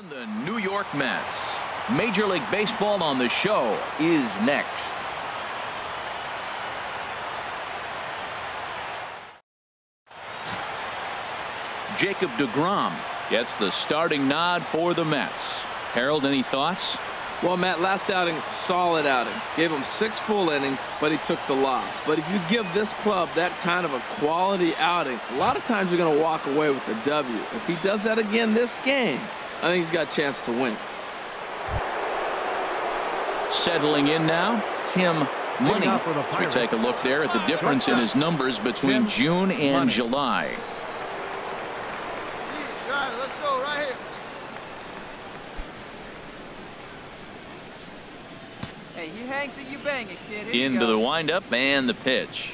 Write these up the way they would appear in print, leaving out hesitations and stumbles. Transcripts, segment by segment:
And the New York Mets. Major League Baseball on the show is next. Jacob deGrom gets the starting nod for the Mets. Harold, any thoughts? Well, Matt, last outing, solid outing. Gave him 6 full innings, but he took the loss. But if you give this club that kind of a quality outing, a lot of times you're going to walk away with a W. If he does that again this game, I think he's got a chance to win. Settling in now, Tim Money. As we take a look there at the difference in his numbers between June and July. Let's go right here. Hey, he hangs it, you bang it, kid. Here Into the windup and the pitch.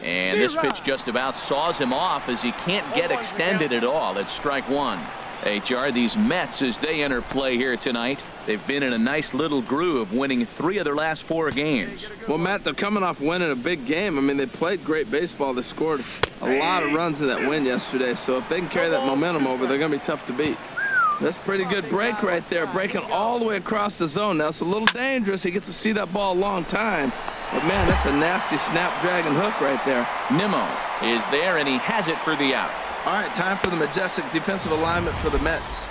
And this pitch just about saws him off as he can't get extended at all. It's strike one. HR, these Mets, as they enter play here tonight, they've been in a nice little groove, winning 3 of their last 4 games. Well, Matt, they're coming off winning a big game. I mean, they played great baseball. They scored a lot of runs in that win yesterday. So if they can carry that momentum over, they're going to be tough to beat. That's a pretty good break right there, breaking all the way across the zone. Now, it's a little dangerous. He gets to see that ball a long time. But, man, that's a nasty snapdragon hook right there. Nimmo is there, and he has it for the out. All right, time for the majestic defensive alignment for the Mets.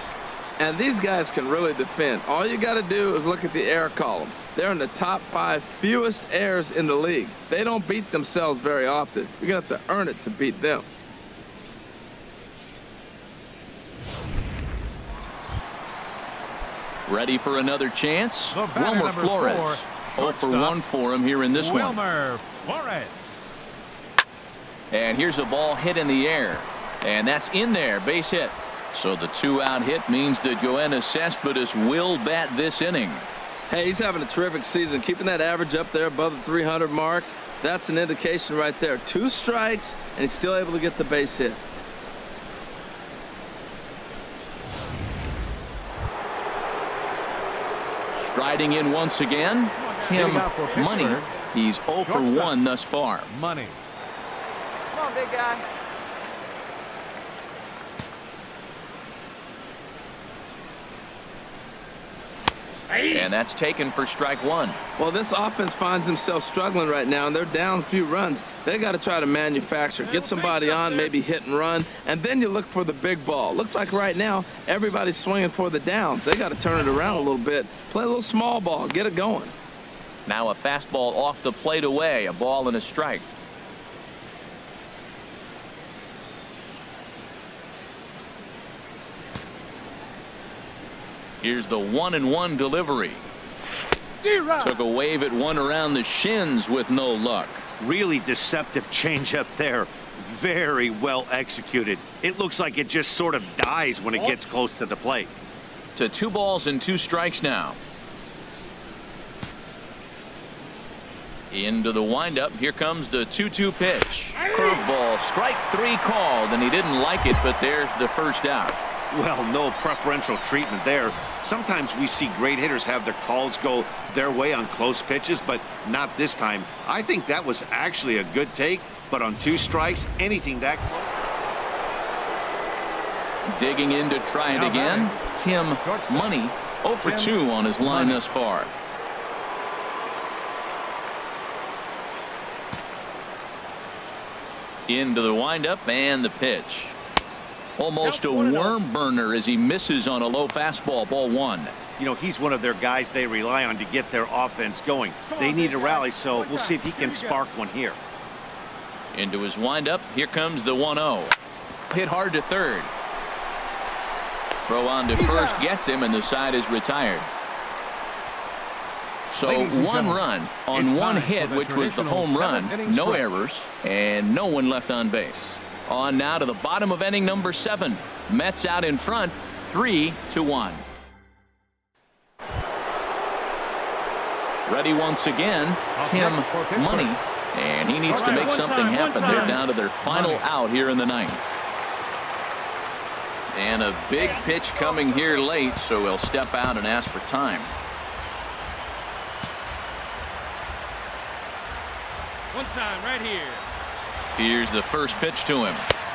And these guys can really defend. All you got to do is look at the error column. They're in the top 5 fewest errors in the league. They don't beat themselves very often. You're going to have to earn it to beat them. Ready for another chance? Wilmer Flores. 0 for 1 for him here in this one. Wilmer Flores. And here's a ball hit in the air. And that's in there, base hit. So the 2-out hit means that Yoenis Cespedes will bat this inning. Hey, he's having a terrific season. Keeping that average up there above the 300 mark, that's an indication right there. 2 strikes, and he's still able to get the base hit. Striding in once again, Tim Money. He's 0 for 1 thus far. Money. Come on, big guy. And that's taken for strike 1. Well, this offense finds themselves struggling right now, and they're down a few runs. They got to try to manufacture, get somebody on, maybe hit and run, and then you look for the big ball. Looks like right now everybody's swinging for the downs. They got to turn it around a little bit, play a little small ball, get it going. Now a fastball off the plate away, a ball and a strike. Here's the 1-1 delivery. Took a wave at one around the shins with no luck. Really deceptive changeup there. Very well executed. It looks like it just sort of dies when it gets close to the plate. To 2 balls and 2 strikes now. Into the windup. Here comes the 2-2 pitch. Curveball, strike 3 called, and he didn't like it, but there's the first out. Well, no preferential treatment there. Sometimes we see great hitters have their calls go their way on close pitches, but not this time. I think that was actually a good take, but on 2 strikes, anything that close. Digging in to try it again. Tim Money 0 for 2 on his line thus far. Into the windup and the pitch. Almost a worm burner as he misses on a low fastball, ball 1. You know, he's one of their guys they rely on to get their offense going. They need a rally, so we'll see if he can spark one here. Into his windup. Here comes the 1-0. Hit hard to third. Throw on to first gets him, and the side is retired. So 1 run on 1 hit, which was the home run. No errors and no one left on base. On now to the bottom of inning number 7. Mets out in front, 3-1. Ready once again, Tim Money, and he needs to make something happen. They're down to their final out here in the 9th. And a big pitch coming here late, so he'll step out and ask for time. One time right here. Here's the first pitch to him.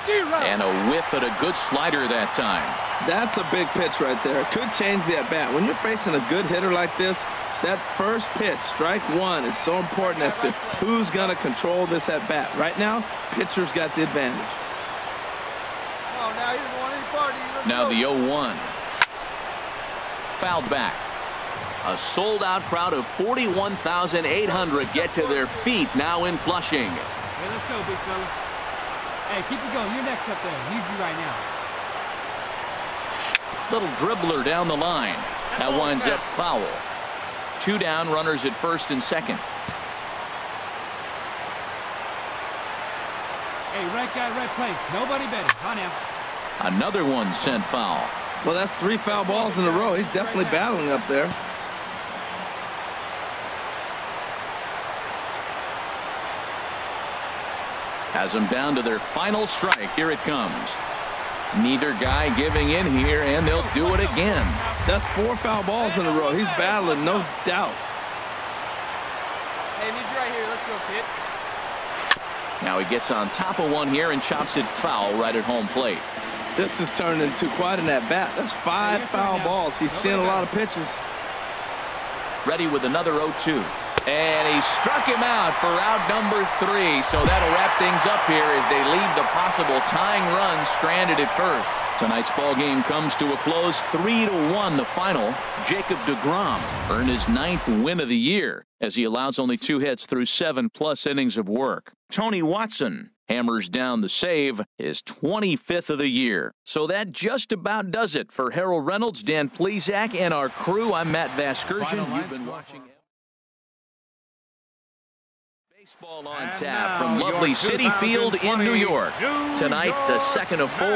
And a whiff at a good slider that time. That's a big pitch right there. It could change the at-bat. When you're facing a good hitter like this, that first pitch, strike one, is so important as to who's going to control this at-bat. Right now, pitcher's got the advantage. Oh, now you don't want any part of you. Now the 0-1. Fouled back. A sold-out crowd of 41,800 get to their feet now in Flushing. Hey, let's go, big fella. Hey, keep it going. You're next up there. Need you right now. Little dribbler down the line. That winds up foul. 2 down, runners at first and second. Hey, right guy, right place. Nobody better. On now. Another one sent foul. Well, that's 3 foul balls in a row. He's definitely battling up there. Has them down to their final strike. Here it comes. Neither guy giving in here, and they'll do it again. That's 4 foul balls in a row. He's battling, no doubt. Hey, need you right here. Let's go, kid. Now he gets on top of one here and chops it foul right at home plate. This has turned into quite an at-bat. That's 5 foul balls. He's seeing a lot of pitches. Ready with another 0-2. And he struck him out for out number 3. So that'll wrap things up here as they leave the possible tying run stranded at first. Tonight's ball game comes to a close. 3-1 the final. Jacob deGrom earned his 9th win of the year as he allows only 2 hits through 7+ innings of work. Tony Watson hammers down the save, his 25th of the year. So that just about does it for Harold Reynolds, Dan Plesac, and our crew. I'm Matt Vasgersian. You've been watching Baseball on tap from lovely Citi Field in New York. Tonight, the second of 4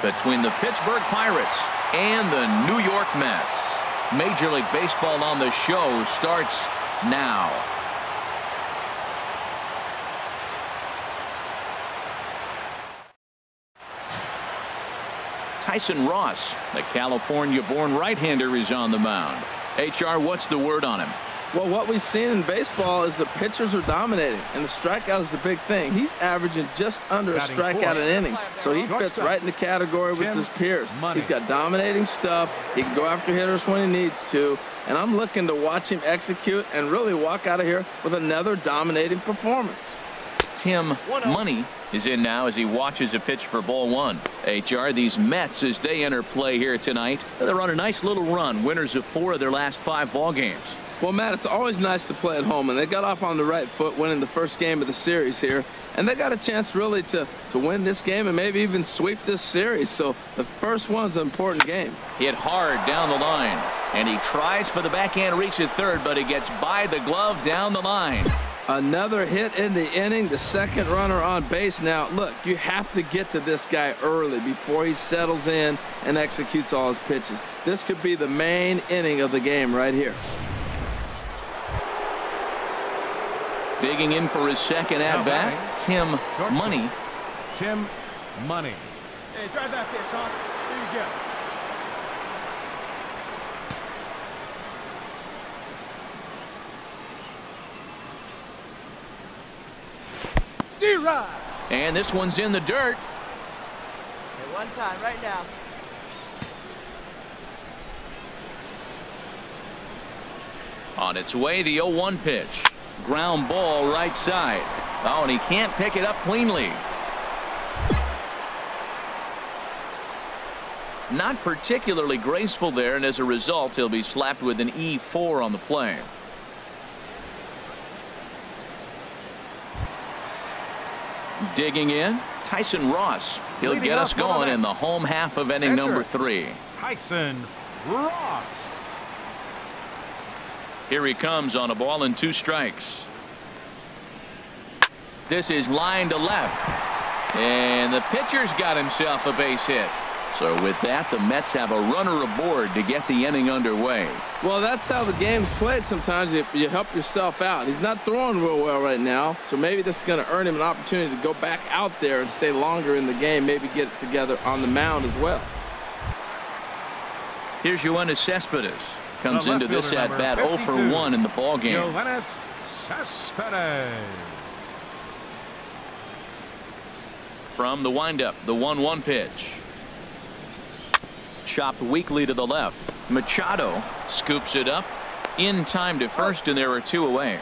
between the Pittsburgh Pirates and the New York Mets. Major League Baseball on the show starts now. Tyson Ross, the California-born right-hander, is on the mound. HR, what's the word on him? Well, what we've seen in baseball is the pitchers are dominating, and the strikeout is the big thing. He's averaging just under a strikeout an inning, so he fits right in the category with his peers. He's got dominating stuff. He can go after hitters when he needs to, and I'm looking to watch him execute and really walk out of here with another dominating performance. Tim Money is in now as he watches a pitch for ball 1. HR, these Mets, as they enter play here tonight, they're on a nice little run, winners of 4 of their last 5 ball games. Well, Matt, it's always nice to play at home, and they got off on the right foot winning the first game of the series here, and they got a chance really to win this game and maybe even sweep this series. So the first one's an important game. Hit hard down the line, and he tries for the backhand reach at third, but he gets by the glove down the line. Another hit in the inning, the second runner on base. Now, look, you have to get to this guy early before he settles in and executes all his pitches. This could be the main inning of the game right here. Digging in for his second at-bat, Tim Money. Tim Money. Hey, drive back there, Tom. There you go. D-Rod. And this one's in the dirt. Hey, one time, right now. On its way, the 0-1 pitch. Ground ball right side. Oh, and he can't pick it up cleanly. Not particularly graceful there, and as a result, he'll be slapped with an E4 on the play. Digging in, Tyson Ross. He'll get us going in the home half of inning number 3. Tyson Ross. Here he comes on a ball and 2 strikes. This is line to left. And the pitcher's got himself a base hit. So with that, the Mets have a runner aboard to get the inning underway. Well, that's how the game's played sometimes. You help yourself out. He's not throwing real well right now, so maybe this is going to earn him an opportunity to go back out there and stay longer in the game, maybe get it together on the mound as well. Here's Yoenis Cespedes. Comes into this at-bat 0 for 1 in the ball game. from the windup, the 1-1 pitch. Chopped weakly to the left. Machado scoops it up in time to first, and there are 2 away.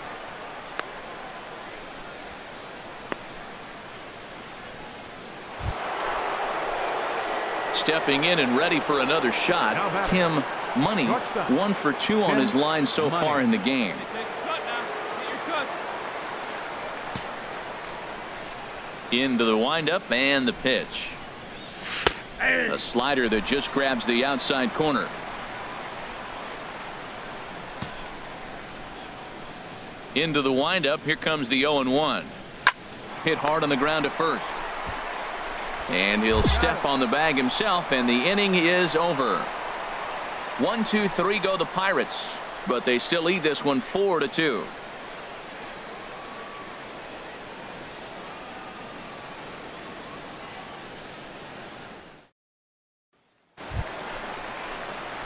Stepping in and ready for another shot, Tim Money, 1 for 2 on his line so far in the game. Into the windup and the pitch. A slider that just grabs the outside corner. Into the windup. Here comes the 0-1. Hit hard on the ground to first. And he'll step on the bag himself, and the inning is over. 1, 2, 3 go the Pirates, but they still lead this one 4-2.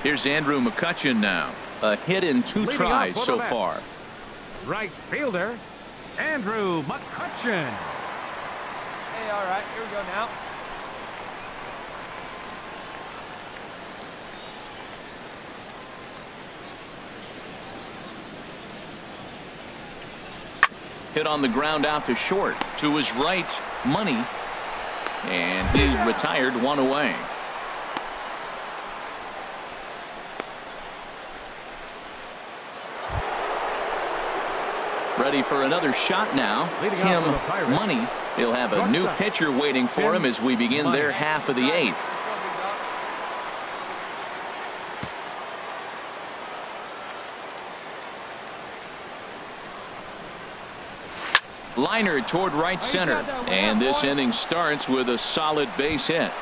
Here's Andrew McCutchen now. A hit in 2 tries so far. Right fielder, Andrew McCutchen. Hey, all right, here we go now. Hit on the ground out to short. To his right, Money. And he's retired, 1 away. Ready for another shot now. Tim Money. He'll have a new pitcher waiting for him as we begin their half of the 8th. Liner toward right center, and this inning starts with a solid base hit.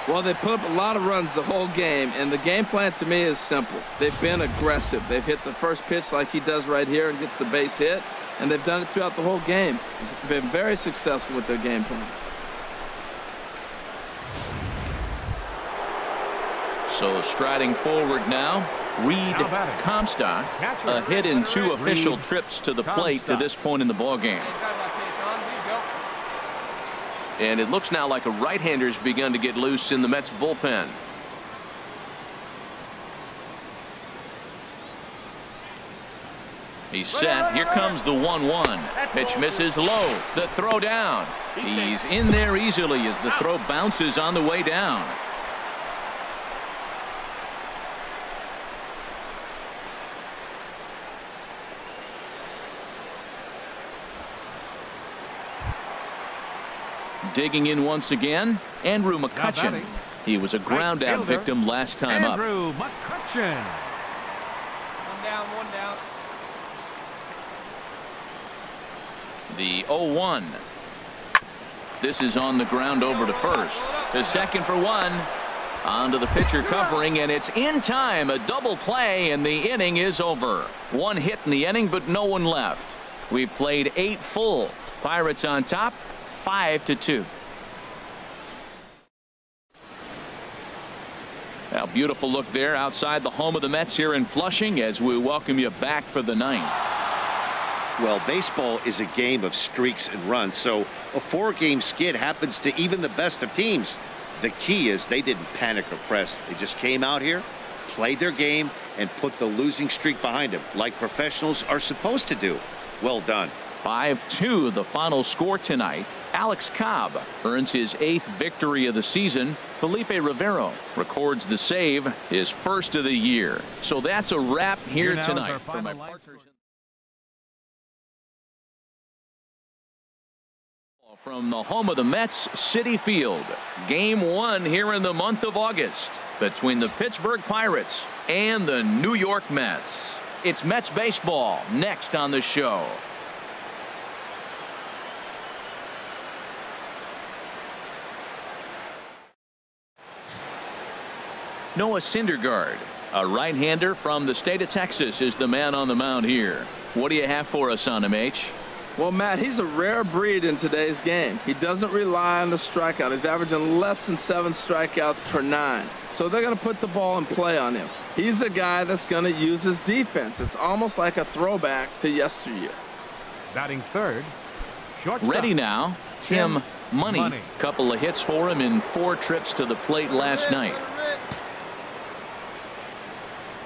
Well, they put up a lot of runs the whole game, and the game plan to me is simple. They've been aggressive. They've hit the first pitch like he does right here and gets the base hit, and they've done it throughout the whole game. It's been very successful with their game plan. So striding forward now, Reed Comstock. A hit in 2 official trips to the plate to this point in the ballgame. And it looks now like a right-hander's begun to get loose in the Mets bullpen. He's set. Here comes the 1-1. Pitch misses low. The throw down. He's in there easily as the throw bounces on the way down. Digging in once again, Andrew McCutchen. He was a ground out victim last time up. Andrew McCutchen. 1 down, 1 down. The 0-1. This is on the ground over to first. To second for 1. On to the pitcher covering, and it's in time. A double play, and the inning is over. 1 hit in the inning, but no one left. We've played 8 full. Pirates on top, 5-2. Now, beautiful look there outside the home of the Mets here in Flushing as we welcome you back for the 9th. Well, baseball is a game of streaks and runs, so a 4-game skid happens to even the best of teams. The key is they didn't panic or press. They just came out here, played their game, and put the losing streak behind them, like professionals are supposed to do. Well done. 5-2 the final score tonight. Alex Cobb earns his 8th victory of the season. Felipe Rivero records the save, his first of the year. So that's a wrap here tonight for my partners. From the home of the Mets, Citi Field. Game 1 here in the month of August between the Pittsburgh Pirates and the New York Mets. It's Mets baseball next on the show. Noah Syndergaard, a right-hander from the state of Texas, is the man on the mound here. What do you have for us on him, H? Well, Matt, he's a rare breed in today's game. He doesn't rely on the strikeout. He's averaging less than 7 strikeouts per 9. So they're going to put the ball in play on him. He's a guy that's going to use his defense. It's almost like a throwback to yesteryear. Batting third, shortstop. Ready now, Tim Money. Couple of hits for him in 4 trips to the plate last night.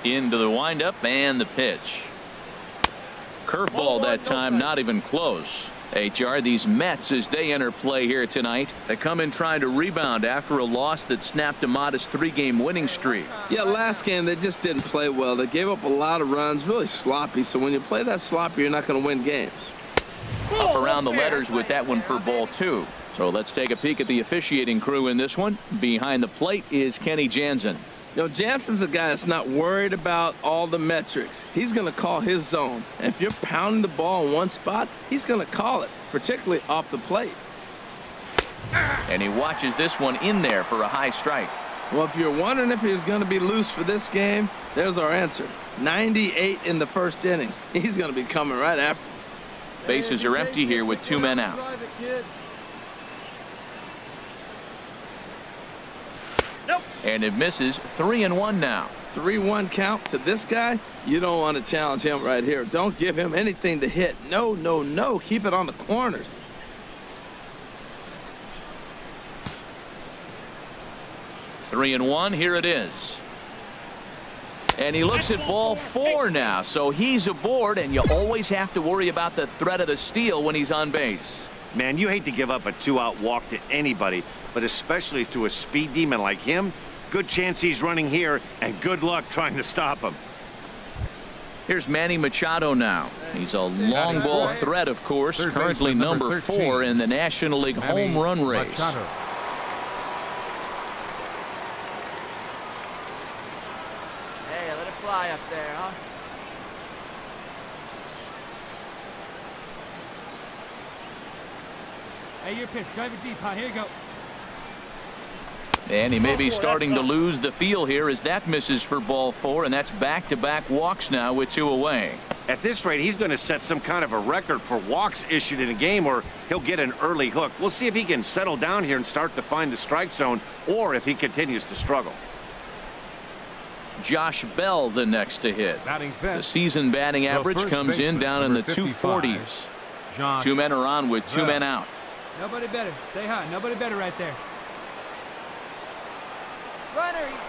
Into the windup and the pitch. Curveball that time, not even close. HR, these Mets, as they enter play here tonight, they come in trying to rebound after a loss that snapped a modest 3-game winning streak. Yeah, last game they just didn't play well. They gave up a lot of runs, really sloppy. So when you play that sloppy, you're not going to win games. Up around the letters with that one for ball 2. So let's take a peek at the officiating crew in this one. Behind the plate is Kenny Jansen. You know, Jansen's a guy that's not worried about all the metrics. He's going to call his zone. And if you're pounding the ball in one spot, he's going to call it, particularly off the plate. And he watches this one in there for a high strike. Well, if you're wondering if he's going to be loose for this game, there's our answer. 98 in the first inning. He's going to be coming right after. Bases are empty here with 2 men out. And it misses. 3-1 now. 3-1 count to this guy. You don't want to challenge him right here. Don't give him anything to hit. No, no, no. Keep it on the corners. 3-1. Here it is. And he looks at ball 4 now. So he's aboard, and you always have to worry about the threat of the steal when he's on base. Man, you hate to give up a 2-out walk to anybody, but especially to a speed demon like him. Good chance he's running here, and good luck trying to stop him. Here's Manny Machado now. He's a long ball threat, of course, currently number 4 in the National League home run race. Hey, let it fly up there, huh? Hey, your pitch. Drive it deep, huh? Here you go. And he may be starting to lose the feel here as that misses for ball 4, and that's back-to-back walks now with 2 away. At this rate, he's going to set some kind of a record for walks issued in a game, or he'll get an early hook. We'll see if he can settle down here and start to find the strike zone, or if he continues to struggle. Josh Bell the next to hit. The season batting average comes in down in the 240s. 2 men are on with 2 men out. Nobody better. Stay hot. Nobody better right there.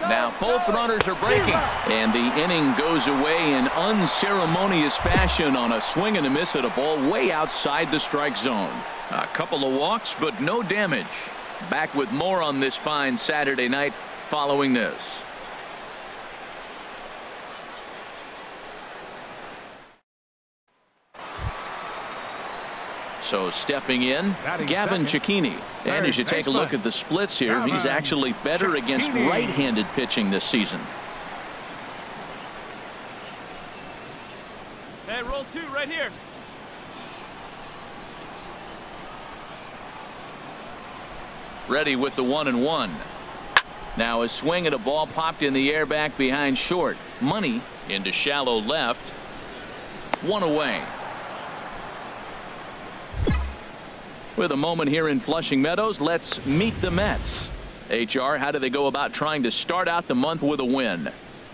Now both runners are breaking, and the inning goes away in unceremonious fashion on a swing and a miss at a ball way outside the strike zone. A couple of walks, but no damage. Back with more on this fine Saturday night following this. So stepping in, Gavin Cecchini. And as you take a look at the splits here, he's actually better against right-handed pitching this season. Hey, roll 2 right here. Ready with the 1-1. Now a swing at a ball popped in the air back behind short. Money into shallow left. 1 away. With a moment here in Flushing Meadows, let's meet the Mets. HR, how do they go about trying to start out the month with a win?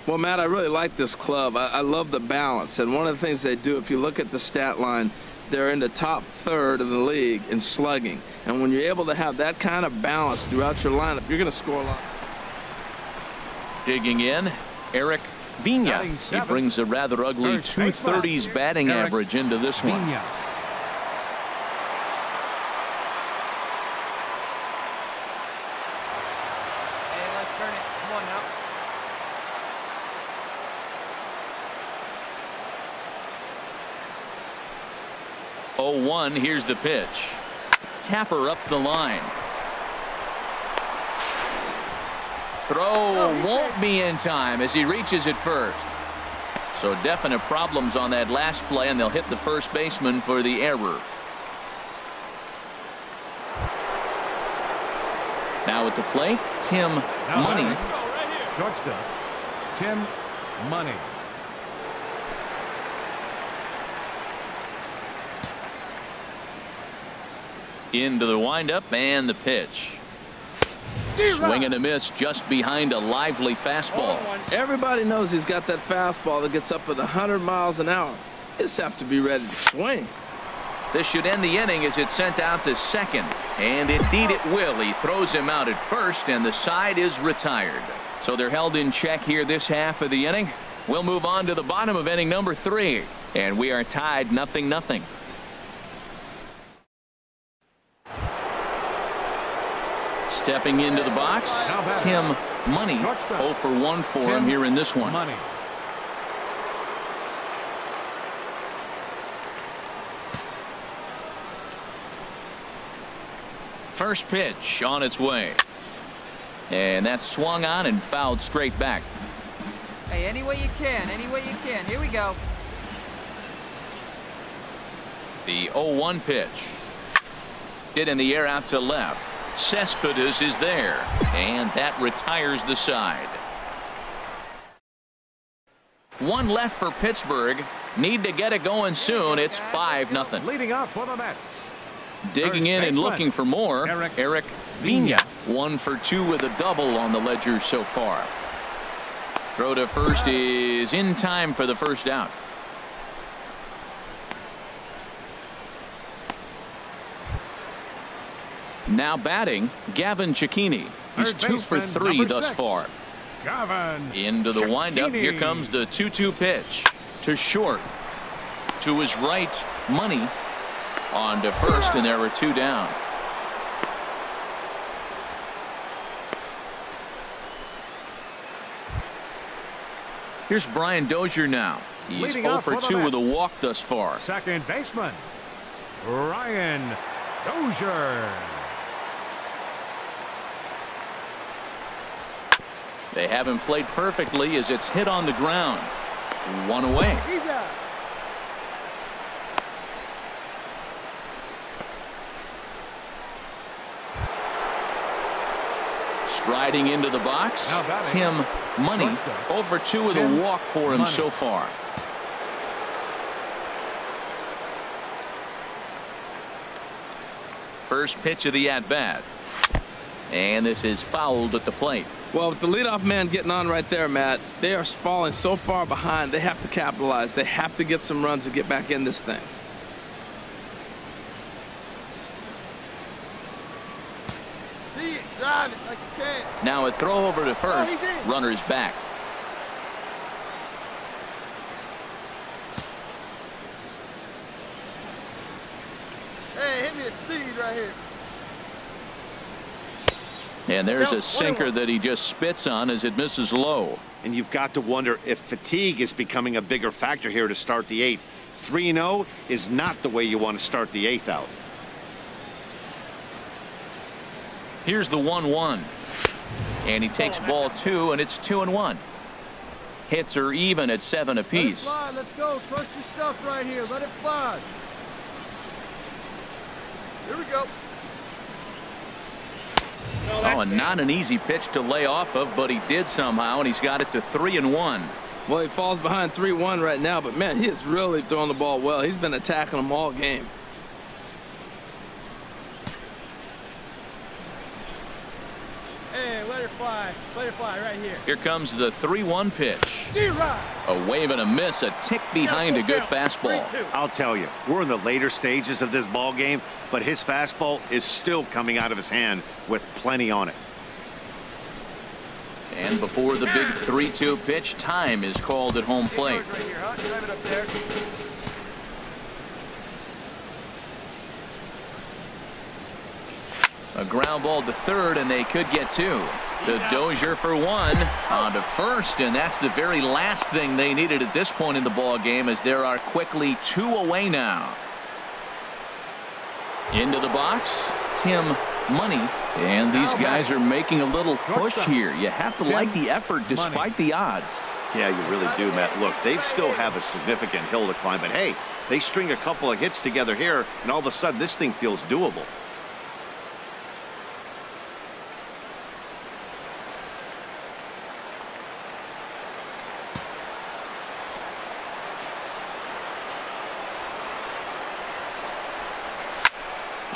Well, Matt, I really like this club. I love the balance. And one of the things they do, if you look at the stat line, they're in the top 1/3 of the league in slugging. And when you're able to have that kind of balance throughout your lineup, you're going to score a lot. Digging in, Eric Vina. He brings a rather ugly 230s batting average into this one. Oh, here's the pitch. Tapper up the line. Throw won't be in time as he reaches it first. So definite problems on that last play, and they'll hit the first baseman for the error. Now at the plate, Tim Money. Shortstop, Tim Money. Into the windup and the pitch. Swing and a miss just behind a lively fastball. Everybody knows he's got that fastball that gets up at 100 miles an hour. Just have to be ready to swing. This should end the inning as it's sent out to second. And indeed it will. He throws him out at first, and the side is retired. So they're held in check here this half of the inning. We'll move on to the bottom of inning number 3. And we are tied 0-0. Stepping into the box, Tim Money. 0 for 1 for him here in this one. Money. First pitch on its way. And that's swung on and fouled straight back. Hey, any way you can, any way you can. Here we go. The 0-1 pitch. Hit in the air out to left. Cespedes is there, and that retires the side. One left for Pittsburgh. Need to get it going soon. It's 5-0. Leading up for the Mets. Digging in and looking for more, Eric Pena. 1 for 2 with a double on the ledger so far. Throw to first is in time for the first out. Now batting, Gavin Cicchini. He's 2 for 3 thus far. Gavin Into the windup. Here comes the 2-2 pitch. To short. To his right, Money. On to first, and there were 2 down. Here's Brian Dozier now. He's 0 for 2 with a walk thus far. Second baseman, Ryan Dozier. They haven't played perfectly as it's hit on the ground. 1 away. He's out. Striding into the box, Tim Money. 0 for 2 with a walk for him so far. First pitch of the at-bat. And this is fouled at the plate. Well, with the leadoff man getting on right there, Matt, they are falling so far behind. They have to capitalize. They have to get some runs to get back in this thing. See it, drive it like you can. Now a throw over to first. Runners back. Hey, hit me a seed right here. And there's a sinker that he just spits on as it misses low. And you've got to wonder if fatigue is becoming a bigger factor here to start the 8th. 3-0 is not the way you want to start the 8th out. Here's the 1-1. And he takes ball 2, and it's 2-1. Hits are even at 7 apiece. Let it fly. Let's go. Trust your stuff right here. Let it fly. Here we go. Oh, and not an easy pitch to lay off of, but he did somehow, and he's got it to 3-1. Well, he falls behind 3-1 right now, but man, he is really throwing the ball well. He's been attacking them all game. Hey, let it fly. Let it fly right here. Here comes the 3-1 pitch. D-Rod. A wave and a miss, a tick behind a good fastball. I'll tell you, we're in the later stages of this ball game, but his fastball is still coming out of his hand with plenty on it. And before the big 3-2 pitch, time is called at home plate. Right here, huh? Drive it up there. A ground ball to third, and they could get 2. The Dozier for 1 on to first, and that's the very last thing they needed at this point in the ball game, as there are quickly 2 away now. Into the box, Tim Money, and these guys are making a little push here. You have to like the effort despite the odds. Yeah, you really do, Matt. Look, they still have a significant hill to climb, but hey, they string a couple of hits together here, and all of a sudden this thing feels doable.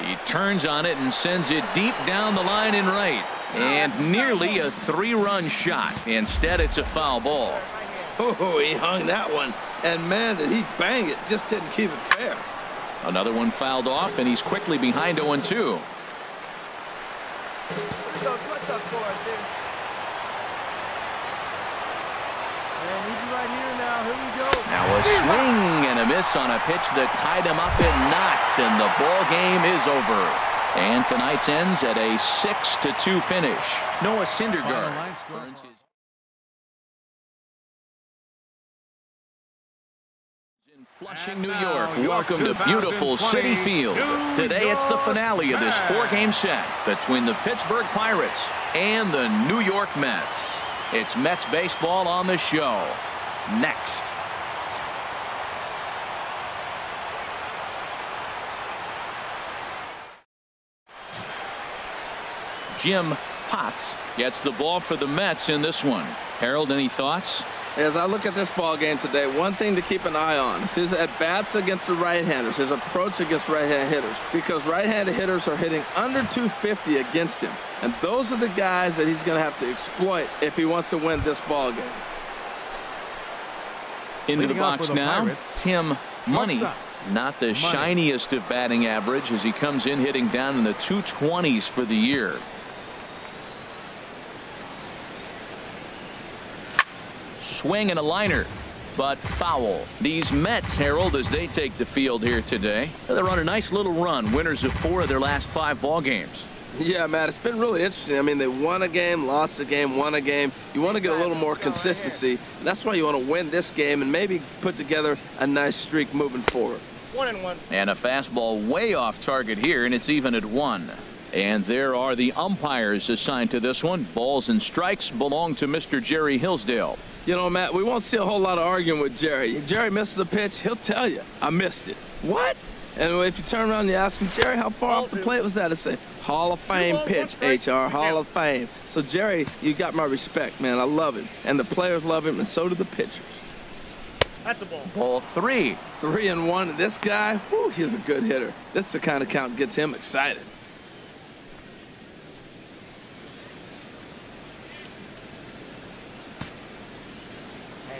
He turns on it and sends it deep down the line in right. And nearly a 3-run shot. Instead, it's a foul ball. Oh, he hung that one. And man, did he bang it. Just didn't keep it fair. Another one fouled off, and he's quickly behind 0-2. Here we go. What's up for us here? And easy right here now. Here we go. Now a swing and a miss on a pitch that tied him up in knots, and the ball game is over. And tonight's ends at a 6-2 finish. Noah Syndergaard earns his. In Flushing, New York. Welcome to beautiful Citi Field. Today it's the finale of this 4-game set between the Pittsburgh Pirates and the New York Mets. It's Mets baseball on the show. Next. Jim Potts gets the ball for the Mets in this one. Harold, any thoughts? As I look at this ball game today, one thing to keep an eye on is his at-bats against the right-handers, his approach against right-hand hitters, because right-handed hitters are hitting under 250 against him, and those are the guys that he's going to have to exploit if he wants to win this ball game. Into the box now, Pirates, Tim Money. Not the shiniest of batting average as he comes in hitting down in the 220s for the year. Swing and a liner, but foul. These Mets, Harold, as they take the field here today, they're on a nice little run, winners of 4 of their last 5 ball games. Yeah, Matt, it's been really interesting. I mean, they won a game, lost a game, won a game. You want to get a little more consistency. That's why you want to win this game and maybe put together a nice streak moving forward. 1-1. And a fastball way off target here, and it's even at 1. And there are the umpires assigned to this one. Balls and strikes belong to Mr. Jerry Hillsdale. You know, Matt, we won't see a whole lot of arguing with Jerry. Jerry misses a pitch, he'll tell you, I missed it. What? And if you turn around and you ask him, Jerry, how far off the plate was that? He'll say, Hall of Fame pitch, HR, Hall of Fame. So, Jerry, you got my respect, man. I love him. And the players love him, and so do the pitchers. That's a ball. Ball 3. 3-1. This guy, whew, he's a good hitter. This is the kind of count that gets him excited.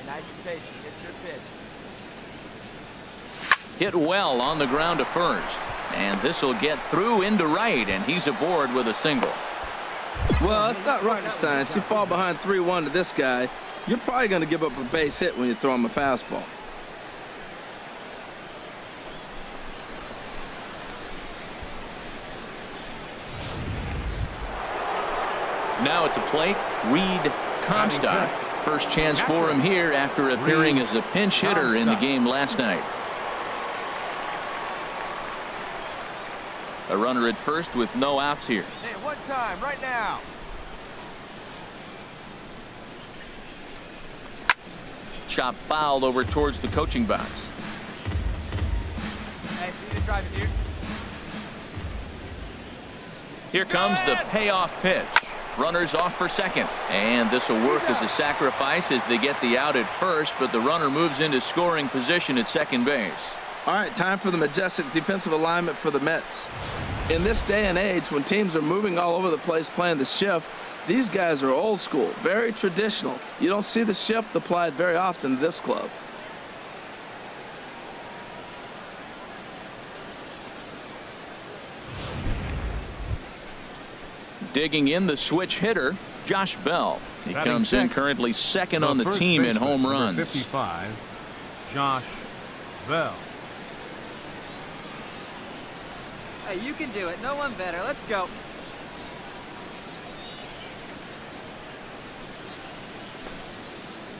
Nice and patient. Get your pitch. Hit well on the ground to first. And this will get through into right, and he's aboard with a single. Well, it's not rocket science. You fall behind 3-1 to this guy, you're probably going to give up a base hit when you throw him a fastball. Now at the plate, Reed Comstock. First chance for him here after appearing as a pinch hitter in the game last night. A runner at first with no outs here. Hey, one time, right now. Chop fouled over towards the coaching box. Hey, see the drive, dude. Here comes the payoff pitch. Runners off for second, and this will work as a sacrifice as they get the out at first, but the runner moves into scoring position at second base. All right, time for the majestic defensive alignment for the Mets. In this day and age, when teams are moving all over the place playing the shift, these guys are old school, very traditional. You don't see the shift applied very often in this club. Digging in the switch hitter, Josh Bell. He comes in currently second on the team in home runs. 55, Josh Bell. Hey, you can do it. No one better. Let's go.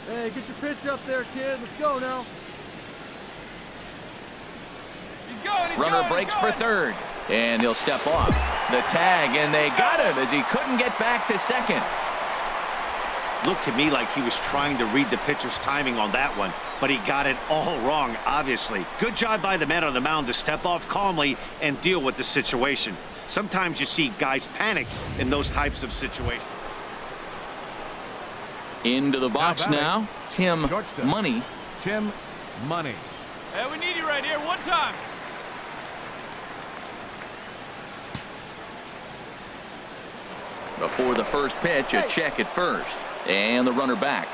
Hey, get your pitch up there, kid. Let's go now. He's going. Runner breaks for third, and he'll step off. The tag, and they got him as he couldn't get back to second. Looked to me like he was trying to read the pitcher's timing on that one, but he got it all wrong, obviously. Good job by the man on the mound to step off calmly and deal with the situation. Sometimes you see guys panic in those types of situations. Into the box now, Tim Money. Tim Money. Hey, we need you right here. One time. Before the first pitch, a check at first, and the runner back.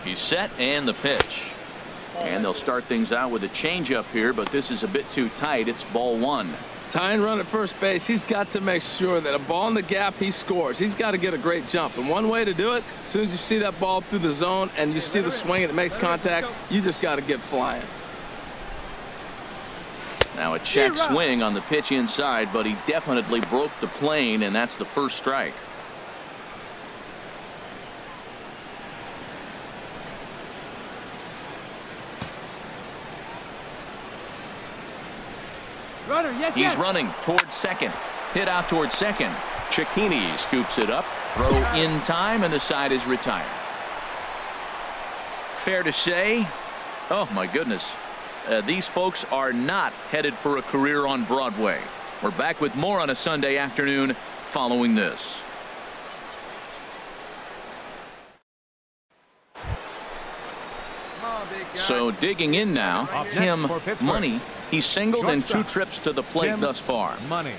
He's set and the pitch. And they'll start things out with a changeup here, but this is a bit too tight. It's ball one. Tying run at first base, he's got to make sure that a ball in the gap, he scores. He's got to get a great jump. And one way to do it, as soon as you see that ball through the zone and you see the swing and it makes contact, you just got to get flying. Now a check swing on the pitch inside, but he definitely broke the plane, and that's the first strike. Runner, yes, He's running towards second. Hit out towards second. Cicchini scoops it up. Throw in time, and the side is retired. Fair to say, oh my goodness, these folks are not headed for a career on Broadway. We're back with more on a Sunday afternoon following this. So digging in now, Tim Money. He's singled in 2 trips to the plate thus far. Money.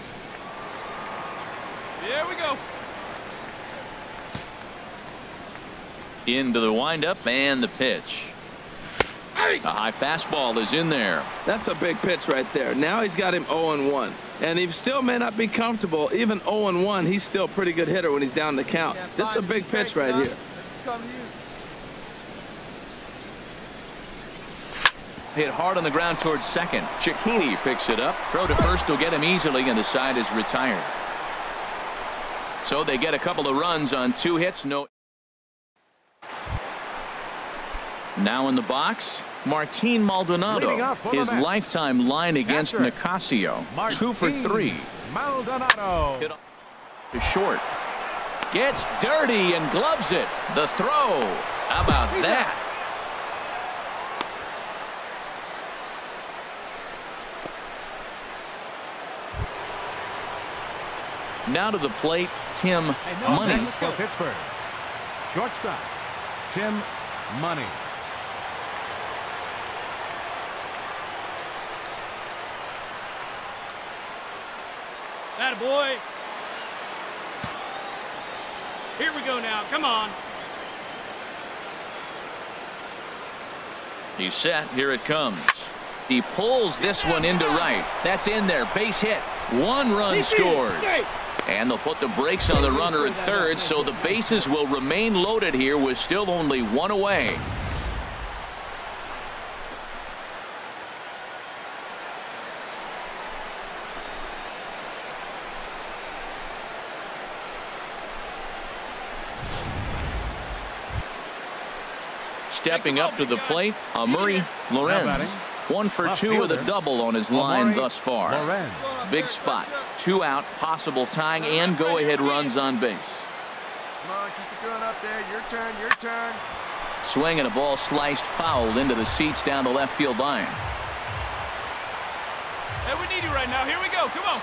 Here we go. Into the windup and the pitch. A high fastball is in there. That's a big pitch right there. Now he's got him 0-1. And he still may not be comfortable. Even 0-1, he's still a pretty good hitter when he's down the count. This is a big pitch right here. Hit hard on the ground towards second. Cicchini picks it up. Throw to first will get him easily, and the side is retired. So they get a couple of runs on 2 hits. No. Now in the box, Martin Maldonado. His lifetime line against Nicasio. 2 for 3. Maldonado. Hit to short. Gets dirty and gloves it. The throw. How about that? Now to the plate, Tim Money. For Pittsburgh. Shortstop, Tim Money. Attaboy. Here we go now. Come on. He's set. Here it comes. He pulls this one into right. That's in there. Base hit. 1 run scores. And they'll put the brakes on the runner at third, so the bases will remain loaded here with still only 1 away. Stepping up to the plate, Murray Lorenz. 1 for 2 with a double on his line thus far. Big spot. 2 out, possible tying and go-ahead runs on base. Come on, keep it going up there. Your turn, your turn. Swing and a ball sliced fouled into the seats down the left field line. Hey, we need you right now. Here we go. Come on.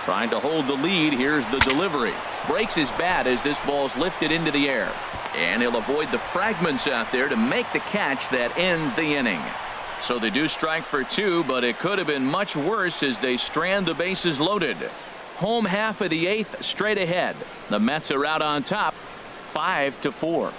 Trying to hold the lead. Here's the delivery. Breaks his bat as this ball's lifted into the air. And he'll avoid the fragments out there to make the catch that ends the inning. So they do strike for 2, but it could have been much worse as they strand the bases loaded. Home half of the 8th straight ahead. The Mets are out on top 5-4.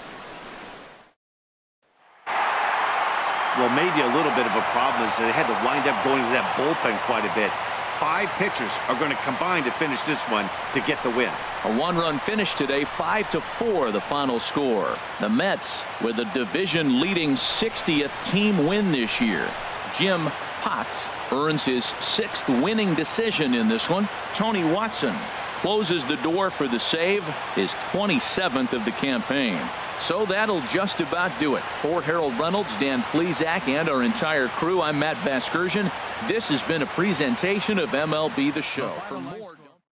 Well, maybe a little bit of a problem is they had to wind up going to that bullpen quite a bit. 5 pitchers are going to combine to finish this one to get the win. A 1-run finish today, 5-4 the final score. The Mets with a division leading 60th team win this year. Jim Potts earns his 6th winning decision in this one. Tony Watson closes the door for the save, his 27th of the campaign. So that'll just about do it. For Harold Reynolds, Dan Plesac, and our entire crew, I'm Matt Vasgersian. This has been a presentation of MLB The Show. For more